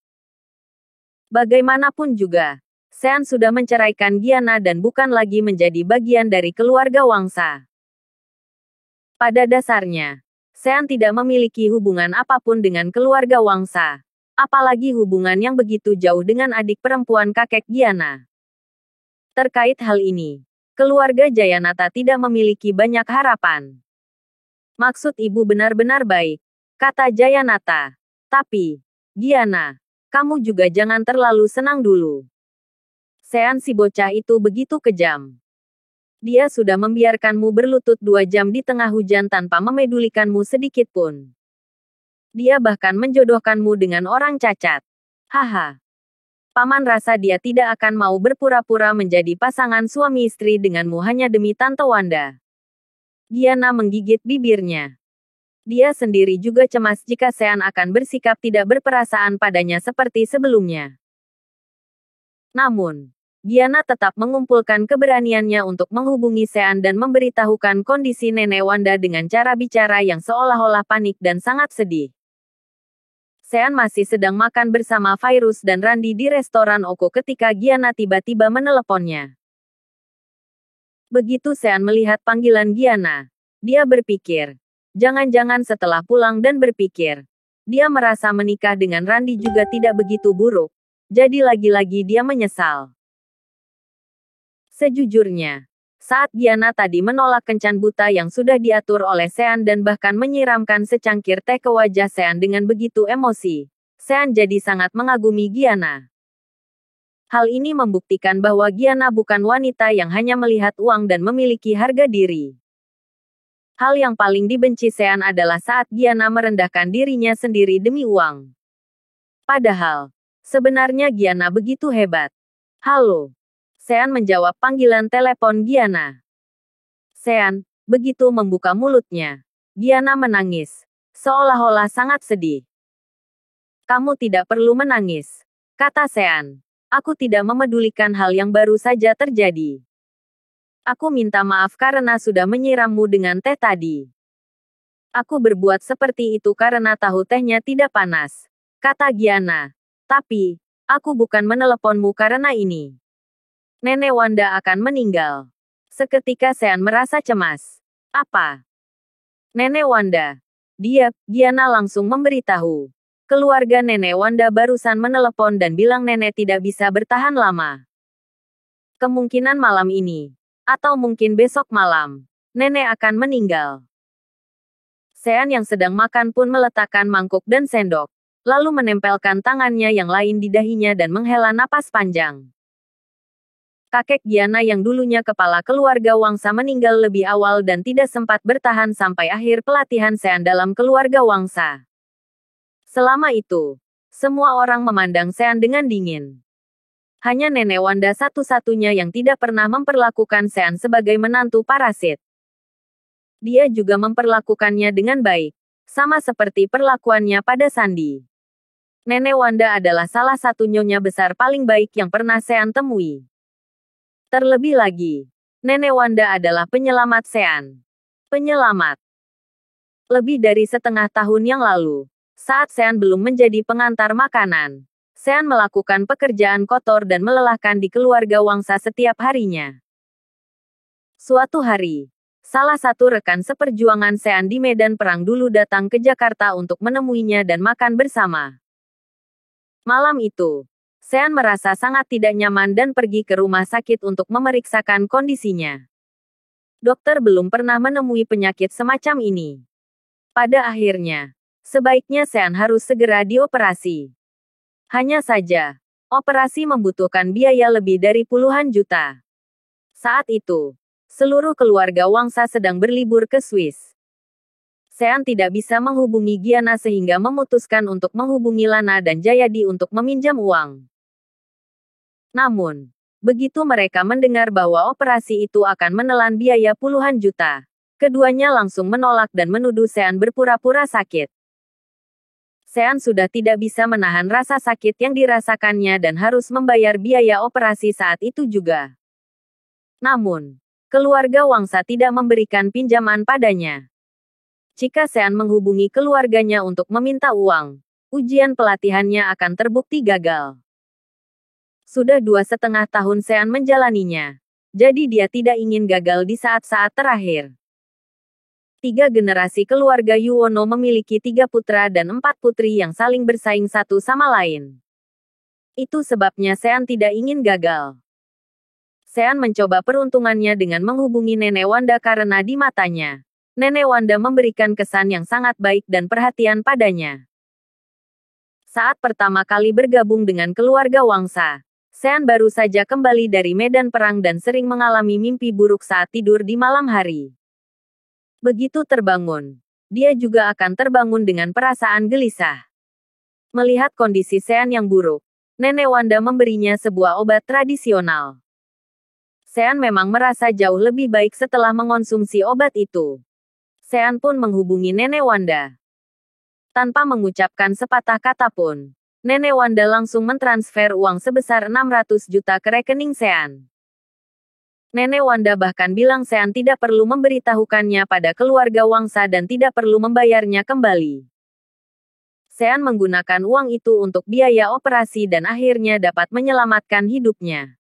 Bagaimanapun juga, Sean sudah menceraikan Gianna dan bukan lagi menjadi bagian dari keluarga Wangsa. Pada dasarnya, Sean tidak memiliki hubungan apapun dengan keluarga Wangsa. Apalagi hubungan yang begitu jauh dengan adik perempuan kakek Gianna. Terkait hal ini, keluarga Jayanata tidak memiliki banyak harapan. Maksud ibu benar-benar baik, kata Jayanata. Tapi, Gianna, kamu juga jangan terlalu senang dulu. Sean si bocah itu begitu kejam. Dia sudah membiarkanmu berlutut 2 jam di tengah hujan tanpa memedulikanmu sedikit pun. Dia bahkan menjodohkanmu dengan orang cacat. Haha. Paman rasa dia tidak akan mau berpura-pura menjadi pasangan suami istri denganmu hanya demi Tante Wanda. Gianna menggigit bibirnya. Dia sendiri juga cemas jika Sean akan bersikap tidak berperasaan padanya seperti sebelumnya. Namun, Gianna tetap mengumpulkan keberaniannya untuk menghubungi Sean dan memberitahukan kondisi Nenek Wanda dengan cara bicara yang seolah-olah panik dan sangat sedih. Sean masih sedang makan bersama Virus dan Randy di restoran Oko ketika Gianna tiba-tiba meneleponnya. Begitu Sean melihat panggilan Gianna, dia berpikir, jangan-jangan setelah pulang dan berpikir, dia merasa menikah dengan Randy juga tidak begitu buruk, jadi lagi-lagi dia menyesal. Sejujurnya, saat Gianna tadi menolak kencan buta yang sudah diatur oleh Sean dan bahkan menyiramkan secangkir teh ke wajah Sean dengan begitu emosi, Sean jadi sangat mengagumi Gianna. Hal ini membuktikan bahwa Gianna bukan wanita yang hanya melihat uang dan memiliki harga diri. Hal yang paling dibenci Sean adalah saat Gianna merendahkan dirinya sendiri demi uang. Padahal, sebenarnya Gianna begitu hebat. Halo. Sean menjawab panggilan telepon Gianna. Sean, begitu membuka mulutnya, Gianna menangis, seolah-olah sangat sedih. Kamu tidak perlu menangis, kata Sean. Aku tidak memedulikan hal yang baru saja terjadi. Aku minta maaf karena sudah menyirammu dengan teh tadi. Aku berbuat seperti itu karena tahu tehnya tidak panas, kata Gianna. Tapi, aku bukan meneleponmu karena ini. Nenek Wanda akan meninggal. Seketika Sean merasa cemas. Apa? Nenek Wanda. Gianna langsung memberitahu. Keluarga Nenek Wanda barusan menelepon dan bilang nenek tidak bisa bertahan lama. Kemungkinan malam ini, atau mungkin besok malam, nenek akan meninggal. Sean yang sedang makan pun meletakkan mangkuk dan sendok, lalu menempelkan tangannya yang lain di dahinya dan menghela napas panjang. Kakek Gianna yang dulunya kepala keluarga Wangsa meninggal lebih awal dan tidak sempat bertahan sampai akhir pelatihan Sean dalam keluarga Wangsa. Selama itu, semua orang memandang Sean dengan dingin. Hanya Nenek Wanda satu-satunya yang tidak pernah memperlakukan Sean sebagai menantu parasit. Dia juga memperlakukannya dengan baik, sama seperti perlakuannya pada Sandi. Nenek Wanda adalah salah satu nyonya besar paling baik yang pernah Sean temui. Terlebih lagi, Nenek Wanda adalah penyelamat Sean. Penyelamat. Lebih dari setengah tahun yang lalu, Saat Sean belum menjadi pengantar makanan, Sean melakukan pekerjaan kotor dan melelahkan di keluarga Wangsa setiap harinya. Suatu hari, salah satu rekan seperjuangan Sean di medan perang dulu datang ke Jakarta untuk menemuinya dan makan bersama. Malam itu, Sean merasa sangat tidak nyaman dan pergi ke rumah sakit untuk memeriksakan kondisinya. Dokter belum pernah menemui penyakit semacam ini. Pada akhirnya, sebaiknya Sean harus segera dioperasi. Hanya saja, operasi membutuhkan biaya lebih dari puluhan juta. Saat itu, seluruh keluarga Wangsa sedang berlibur ke Swiss. Sean tidak bisa menghubungi Giana sehingga memutuskan untuk menghubungi Lana dan Jayadi untuk meminjam uang. Namun, begitu mereka mendengar bahwa operasi itu akan menelan biaya puluhan juta, keduanya langsung menolak dan menuduh Sean berpura-pura sakit. Sean sudah tidak bisa menahan rasa sakit yang dirasakannya dan harus membayar biaya operasi saat itu juga. Namun, keluarga Wangsa tidak memberikan pinjaman padanya. Jika Sean menghubungi keluarganya untuk meminta uang, ujian pelatihannya akan terbukti gagal. Sudah 2,5 tahun Sean menjalaninya, jadi dia tidak ingin gagal di saat-saat terakhir. 3 generasi keluarga Yuwono memiliki 3 putra dan 4 putri yang saling bersaing satu sama lain. Itu sebabnya Sean tidak ingin gagal. Sean mencoba peruntungannya dengan menghubungi Nenek Wanda karena di matanya, Nenek Wanda memberikan kesan yang sangat baik dan perhatian padanya. Saat pertama kali bergabung dengan keluarga Wangsa, Sean baru saja kembali dari medan perang dan sering mengalami mimpi buruk saat tidur di malam hari. Begitu terbangun, dia juga akan terbangun dengan perasaan gelisah. Melihat kondisi Sean yang buruk, Nenek Wanda memberinya sebuah obat tradisional. Sean memang merasa jauh lebih baik setelah mengonsumsi obat itu. Sean pun menghubungi Nenek Wanda. Tanpa mengucapkan sepatah kata pun, Nenek Wanda langsung mentransfer uang sebesar 600 juta ke rekening Sean. Nenek Wanda bahkan bilang Sean tidak perlu memberitahukannya pada keluarga Wangsa dan tidak perlu membayarnya kembali. Sean menggunakan uang itu untuk biaya operasi dan akhirnya dapat menyelamatkan hidupnya.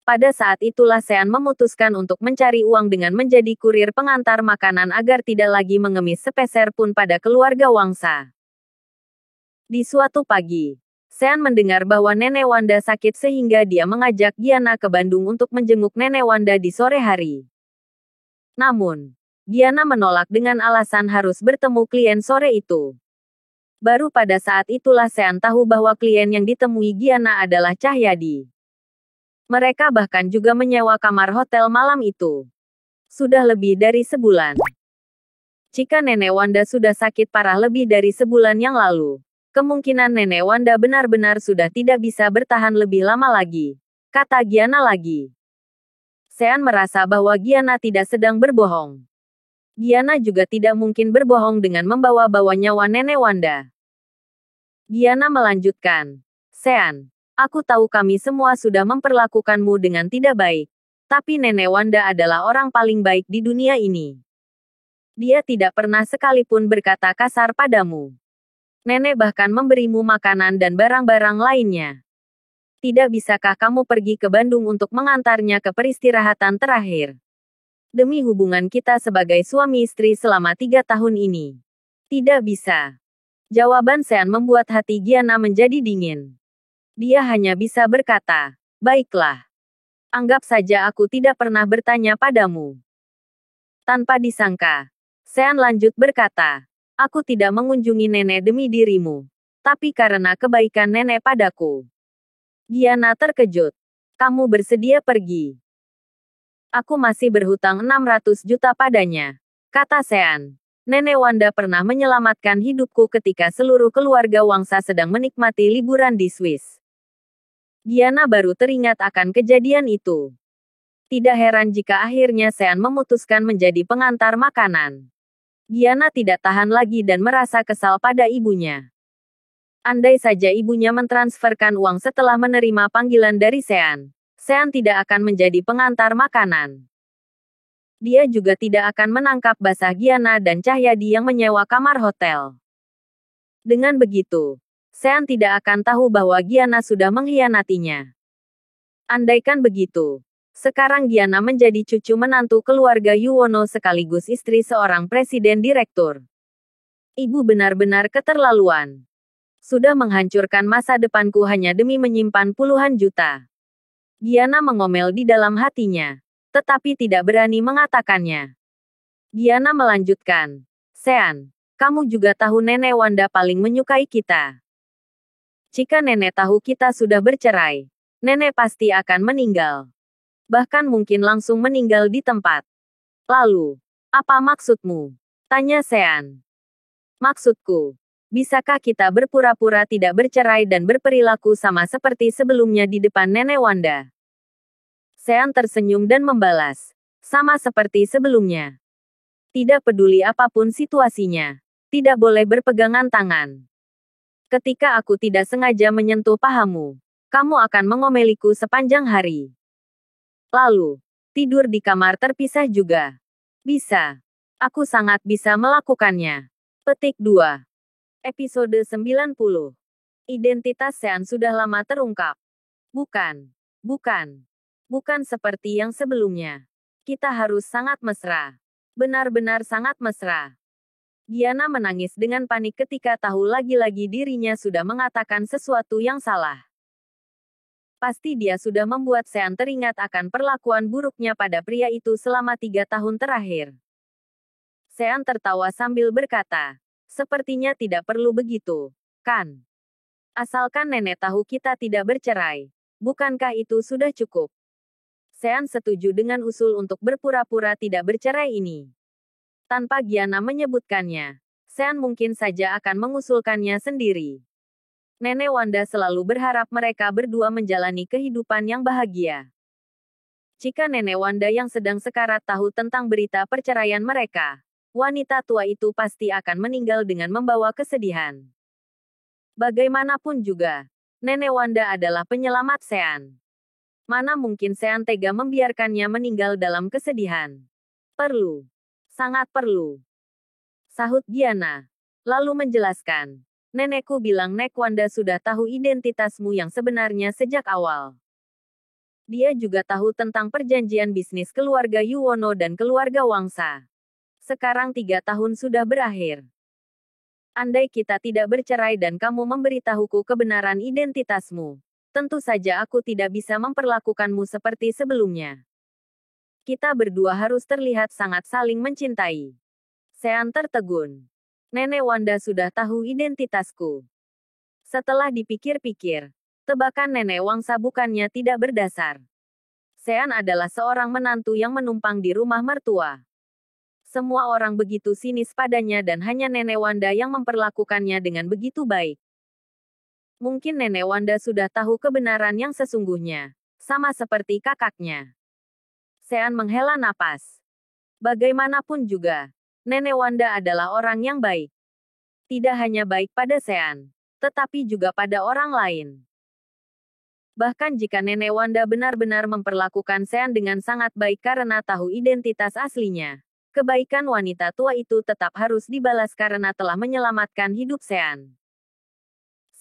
Pada saat itulah Sean memutuskan untuk mencari uang dengan menjadi kurir pengantar makanan agar tidak lagi mengemis sepeser pun pada keluarga Wangsa. Di suatu pagi, Sean mendengar bahwa Nenek Wanda sakit sehingga dia mengajak Giana ke Bandung untuk menjenguk Nenek Wanda di sore hari. Namun, Giana menolak dengan alasan harus bertemu klien sore itu. Baru pada saat itulah Sean tahu bahwa klien yang ditemui Giana adalah Cahyadi. Mereka bahkan juga menyewa kamar hotel malam itu. Sudah lebih dari sebulan. Jika Nenek Wanda sudah sakit parah lebih dari sebulan yang lalu, kemungkinan Nenek Wanda benar-benar sudah tidak bisa bertahan lebih lama lagi, kata Giana lagi. Sean merasa bahwa Giana tidak sedang berbohong. Giana juga tidak mungkin berbohong dengan membawa-bawa nyawa Nenek Wanda. Giana melanjutkan, Sean, aku tahu kami semua sudah memperlakukanmu dengan tidak baik. Tapi Nenek Wanda adalah orang paling baik di dunia ini. Dia tidak pernah sekalipun berkata kasar padamu. Nenek bahkan memberimu makanan dan barang-barang lainnya. Tidak bisakah kamu pergi ke Bandung untuk mengantarnya ke peristirahatan terakhir? Demi hubungan kita sebagai suami istri selama 3 tahun ini. Tidak bisa. Jawaban Sean membuat hati Giana menjadi dingin. Dia hanya bisa berkata, baiklah. Anggap saja aku tidak pernah bertanya padamu. Tanpa disangka, Sean lanjut berkata, aku tidak mengunjungi nenek demi dirimu, tapi karena kebaikan nenek padaku. Giana terkejut. Kamu bersedia pergi? Aku masih berhutang 600 juta padanya, kata Sean. Nenek Wanda pernah menyelamatkan hidupku ketika seluruh keluarga Wangsa sedang menikmati liburan di Swiss. Giana baru teringat akan kejadian itu. Tidak heran jika akhirnya Sean memutuskan menjadi pengantar makanan. Giana tidak tahan lagi dan merasa kesal pada ibunya. Andai saja ibunya mentransferkan uang setelah menerima panggilan dari Sean, Sean tidak akan menjadi pengantar makanan. Dia juga tidak akan menangkap basah Giana dan Cahyadi yang menyewa kamar hotel. Dengan begitu, Sean tidak akan tahu bahwa Giana sudah mengkhianatinya. Andaikan begitu, sekarang Giana menjadi cucu menantu keluarga Yuwono sekaligus istri seorang presiden direktur. Ibu benar-benar keterlaluan. Sudah menghancurkan masa depanku hanya demi menyimpan puluhan juta. Giana mengomel di dalam hatinya, tetapi tidak berani mengatakannya. Giana melanjutkan, Sean, kamu juga tahu Nenek Wanda paling menyukai kita. Jika nenek tahu kita sudah bercerai, nenek pasti akan meninggal. Bahkan mungkin langsung meninggal di tempat. Lalu, apa maksudmu? Tanya Sean. Maksudku, bisakah kita berpura-pura tidak bercerai dan berperilaku sama seperti sebelumnya di depan Nenek Wanda? Sean tersenyum dan membalas, sama seperti sebelumnya. Tidak peduli apapun situasinya, tidak boleh berpegangan tangan. Ketika aku tidak sengaja menyentuh pahamu, kamu akan mengomeliku sepanjang hari. Lalu, tidur di kamar terpisah juga. Bisa. Aku sangat bisa melakukannya. Petik 2. Episode 90. Identitas Sean sudah lama terungkap. Bukan. Bukan seperti yang sebelumnya. Kita harus sangat mesra. Benar-benar sangat mesra. Giana menangis dengan panik ketika tahu lagi-lagi dirinya sudah mengatakan sesuatu yang salah. Pasti dia sudah membuat Sean teringat akan perlakuan buruknya pada pria itu selama 3 tahun terakhir. Sean tertawa sambil berkata, sepertinya tidak perlu begitu, kan? Asalkan nenek tahu kita tidak bercerai, bukankah itu sudah cukup? Sean setuju dengan usul untuk berpura-pura tidak bercerai ini. Tanpa Giana menyebutkannya, Sean mungkin saja akan mengusulkannya sendiri. Nenek Wanda selalu berharap mereka berdua menjalani kehidupan yang bahagia. Jika Nenek Wanda yang sedang sekarat tahu tentang berita perceraian mereka, wanita tua itu pasti akan meninggal dengan membawa kesedihan. Bagaimanapun juga, Nenek Wanda adalah penyelamat Sean. Mana mungkin Sean tega membiarkannya meninggal dalam kesedihan? Perlu. Sangat perlu. Sahut Giana. Lalu menjelaskan. Nenekku bilang Nek Wanda sudah tahu identitasmu yang sebenarnya sejak awal. Dia juga tahu tentang perjanjian bisnis keluarga Yuwono dan keluarga Wangsa. Sekarang 3 tahun sudah berakhir. Andai kita tidak bercerai dan kamu memberitahuku kebenaran identitasmu, tentu saja aku tidak bisa memperlakukanmu seperti sebelumnya. Kita berdua harus terlihat sangat saling mencintai. Sean tertegun. Nenek Wanda sudah tahu identitasku. Setelah dipikir-pikir, tebakan Nenek Wangsa bukannya tidak berdasar. Sean adalah seorang menantu yang menumpang di rumah mertua. Semua orang begitu sinis padanya dan hanya Nenek Wanda yang memperlakukannya dengan begitu baik. Mungkin Nenek Wanda sudah tahu kebenaran yang sesungguhnya, sama seperti kakaknya. Sean menghela napas. Bagaimanapun juga, Nenek Wanda adalah orang yang baik. Tidak hanya baik pada Sean, tetapi juga pada orang lain. Bahkan jika Nenek Wanda benar-benar memperlakukan Sean dengan sangat baik karena tahu identitas aslinya, kebaikan wanita tua itu tetap harus dibalas karena telah menyelamatkan hidup Sean.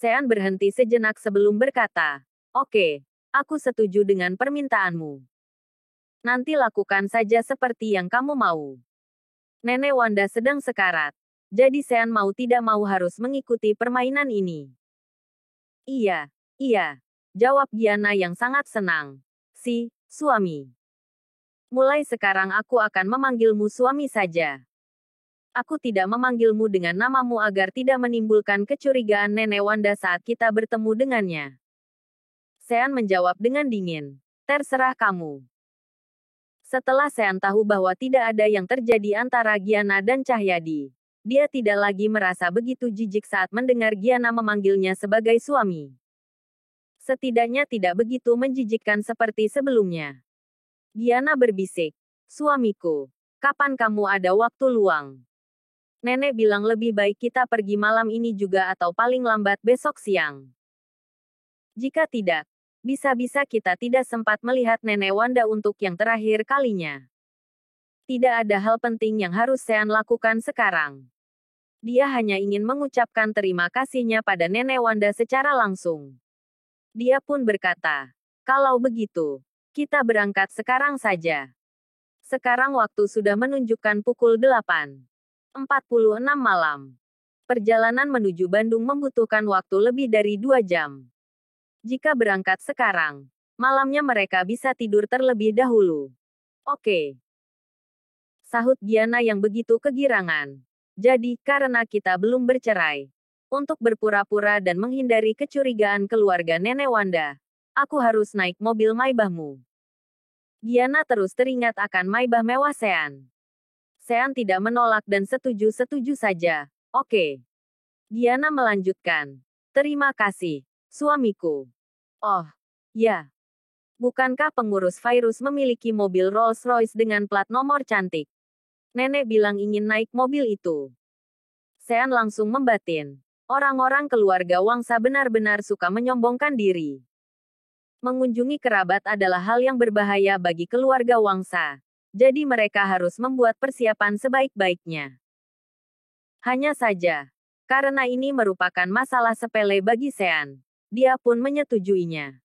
Sean berhenti sejenak sebelum berkata, "Oke, aku setuju dengan permintaanmu. Nanti lakukan saja seperti yang kamu mau." Nenek Wanda sedang sekarat, jadi Sean mau tidak mau harus mengikuti permainan ini. Iya, jawab Giana yang sangat senang. Suami. Mulai sekarang aku akan memanggilmu suami saja. Aku tidak memanggilmu dengan namamu agar tidak menimbulkan kecurigaan Nenek Wanda saat kita bertemu dengannya. Sean menjawab dengan dingin. Terserah kamu. Setelah Sean tahu bahwa tidak ada yang terjadi antara Giana dan Cahyadi, dia tidak lagi merasa begitu jijik saat mendengar Giana memanggilnya sebagai suami. Setidaknya tidak begitu menjijikkan seperti sebelumnya. Giana berbisik, "Suamiku, kapan kamu ada waktu luang? Nenek bilang lebih baik kita pergi malam ini juga atau paling lambat besok siang. Jika tidak, bisa-bisa kita tidak sempat melihat Nenek Wanda untuk yang terakhir kalinya. Tidak ada hal penting yang harus Sean lakukan sekarang." Dia hanya ingin mengucapkan terima kasihnya pada Nenek Wanda secara langsung. Dia pun berkata, "Kalau begitu, kita berangkat sekarang saja." Sekarang waktu sudah menunjukkan pukul 8.46 malam. Perjalanan menuju Bandung membutuhkan waktu lebih dari 2 jam. Jika berangkat sekarang, malamnya mereka bisa tidur terlebih dahulu. Oke. Sahut Giana yang begitu kegirangan. Jadi, karena kita belum bercerai. Untuk berpura-pura dan menghindari kecurigaan keluarga Nenek Wanda, aku harus naik mobil Maybachmu. Giana terus teringat akan Maybach mewah Sean. Sean tidak menolak dan setuju-setuju saja. Oke. Giana melanjutkan. Terima kasih, suamiku. Oh, ya. Bukankah pengurus virus memiliki mobil Rolls-Royce dengan plat nomor cantik? Nenek bilang ingin naik mobil itu. Sean langsung membatin. Orang-orang keluarga Wangsa benar-benar suka menyombongkan diri. Mengunjungi kerabat adalah hal yang berbahaya bagi keluarga Wangsa. Jadi mereka harus membuat persiapan sebaik-baiknya. Hanya saja, karena ini merupakan masalah sepele bagi Sean, dia pun menyetujuinya.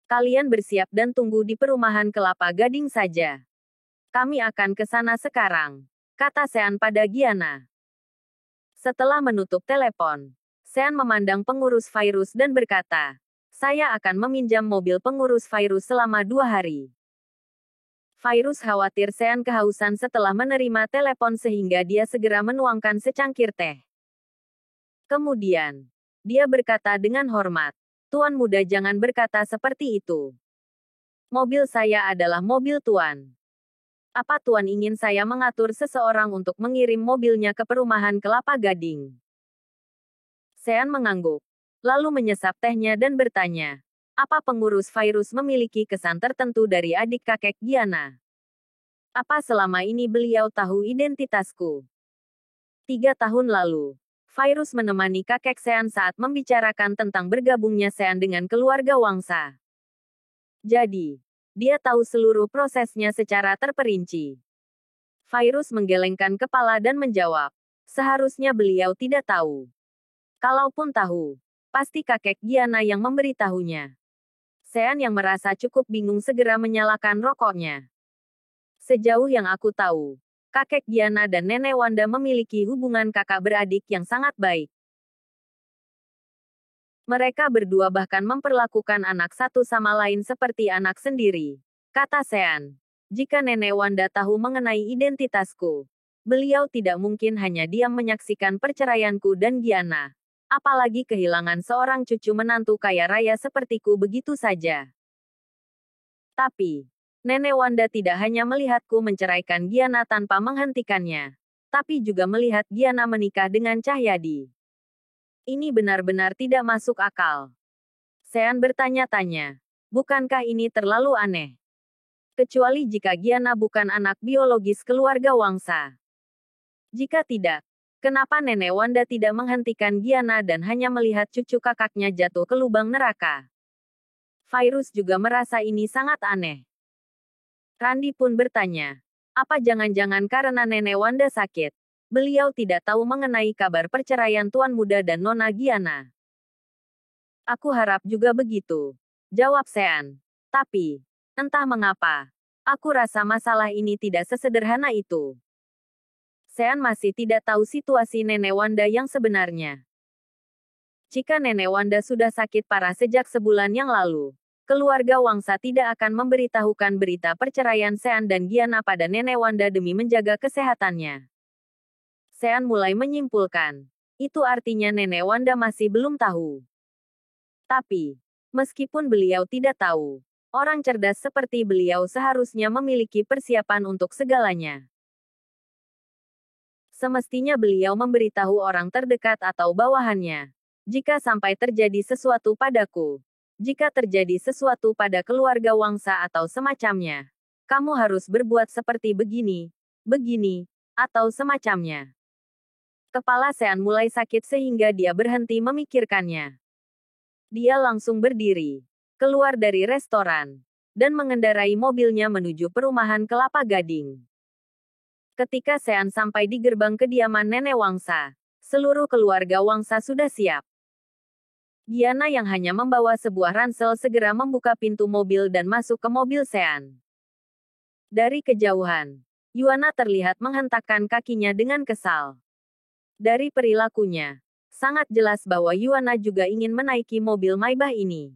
Kalian bersiap dan tunggu di perumahan Kelapa Gading saja. Kami akan ke sana sekarang, kata Sean pada Giana. Setelah menutup telepon, Sean memandang pengurus virus dan berkata, saya akan meminjam mobil pengurus virus selama 2 hari. Virus khawatir Sean kehausan setelah menerima telepon sehingga dia segera menuangkan secangkir teh. Kemudian, dia berkata dengan hormat, Tuan muda jangan berkata seperti itu. Mobil saya adalah mobil Tuan. Apa Tuan ingin saya mengatur seseorang untuk mengirim mobilnya ke perumahan Kelapa Gading? Sean mengangguk, lalu menyesap tehnya dan bertanya, apa pengurus virus memiliki kesan tertentu dari adik kakek Giana? Apa selama ini beliau tahu identitasku? 3 tahun lalu, virus menemani kakek Sean saat membicarakan tentang bergabungnya Sean dengan keluarga Wangsa. Jadi, dia tahu seluruh prosesnya secara terperinci. Virus menggelengkan kepala dan menjawab, seharusnya beliau tidak tahu. Kalaupun tahu, pasti kakek Giana yang memberitahunya. Sean yang merasa cukup bingung segera menyalakan rokoknya. Sejauh yang aku tahu, kakek Giana dan Nenek Wanda memiliki hubungan kakak beradik yang sangat baik. Mereka berdua bahkan memperlakukan anak satu sama lain seperti anak sendiri. Kata Sean, jika Nenek Wanda tahu mengenai identitasku, beliau tidak mungkin hanya diam menyaksikan perceraianku dan Giana. Apalagi kehilangan seorang cucu menantu kaya raya sepertiku begitu saja. Tapi, Nenek Wanda tidak hanya melihatku menceraikan Giana tanpa menghentikannya, tapi juga melihat Giana menikah dengan Cahyadi. Ini benar-benar tidak masuk akal. Sean bertanya-tanya, bukankah ini terlalu aneh? Kecuali jika Giana bukan anak biologis keluarga Wangsa. Jika tidak, kenapa Nenek Wanda tidak menghentikan Giana dan hanya melihat cucu kakaknya jatuh ke lubang neraka? Virus juga merasa ini sangat aneh. Randi pun bertanya, apa jangan-jangan karena Nenek Wanda sakit? Beliau tidak tahu mengenai kabar perceraian Tuan Muda dan Nona Giana. Aku harap juga begitu, jawab Sean. Tapi, entah mengapa, aku rasa masalah ini tidak sesederhana itu. Sean masih tidak tahu situasi Nenek Wanda yang sebenarnya. Jika Nenek Wanda sudah sakit parah sejak sebulan yang lalu, keluarga Wangsa tidak akan memberitahukan berita perceraian Sean dan Giana pada Nenek Wanda demi menjaga kesehatannya. Sean mulai menyimpulkan, itu artinya Nenek Wanda masih belum tahu. Tapi, meskipun beliau tidak tahu, orang cerdas seperti beliau seharusnya memiliki persiapan untuk segalanya. Semestinya beliau memberitahu orang terdekat atau bawahannya. Jika sampai terjadi sesuatu padaku, jika terjadi sesuatu pada keluarga Wangsa atau semacamnya, kamu harus berbuat seperti begini, atau semacamnya. Kepala Sean mulai sakit sehingga dia berhenti memikirkannya. Dia langsung berdiri, keluar dari restoran, dan mengendarai mobilnya menuju perumahan Kelapa Gading. Ketika Sean sampai di gerbang kediaman Nenek Wangsa, seluruh keluarga Wangsa sudah siap. Giana yang hanya membawa sebuah ransel segera membuka pintu mobil dan masuk ke mobil Sean. Dari kejauhan, Yuana terlihat menghentakkan kakinya dengan kesal. Dari perilakunya, sangat jelas bahwa Yuana juga ingin menaiki mobil Maybach ini.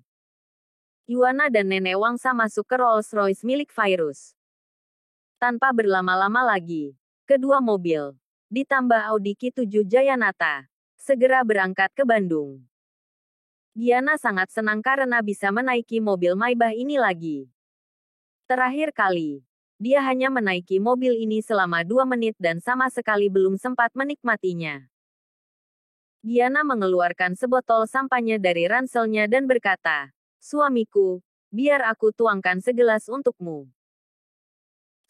Yuana dan Nenek Wangsa masuk ke Rolls-Royce milik Virus. Tanpa berlama-lama lagi, kedua mobil, ditambah Audi Q7 Jayanata, segera berangkat ke Bandung. Giana sangat senang karena bisa menaiki mobil Maybach ini lagi. Terakhir kali, dia hanya menaiki mobil ini selama 2 menit dan sama sekali belum sempat menikmatinya. Giana mengeluarkan sebotol sampahnya dari ranselnya dan berkata, "Suamiku, biar aku tuangkan segelas untukmu."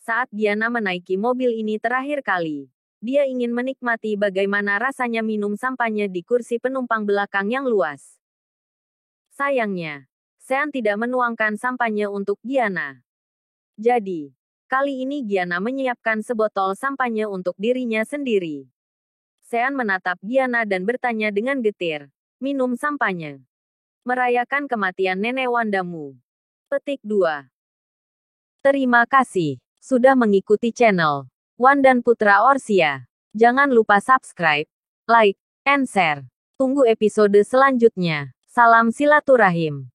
Saat Giana menaiki mobil ini terakhir kali, dia ingin menikmati bagaimana rasanya minum sampahnya di kursi penumpang belakang yang luas. Sayangnya, Sean tidak menuangkan sampahnya untuk Giana. Jadi, kali ini Giana menyiapkan sebotol sampahnya untuk dirinya sendiri. Sean menatap Giana dan bertanya dengan getir, "Minum sampahnya. Merayakan kematian nenek Wandamu." Petik 2. Terima kasih sudah mengikuti channel Wan dan Putra Orsia. Jangan lupa subscribe, like, and share. Tunggu episode selanjutnya. Salam silaturahim.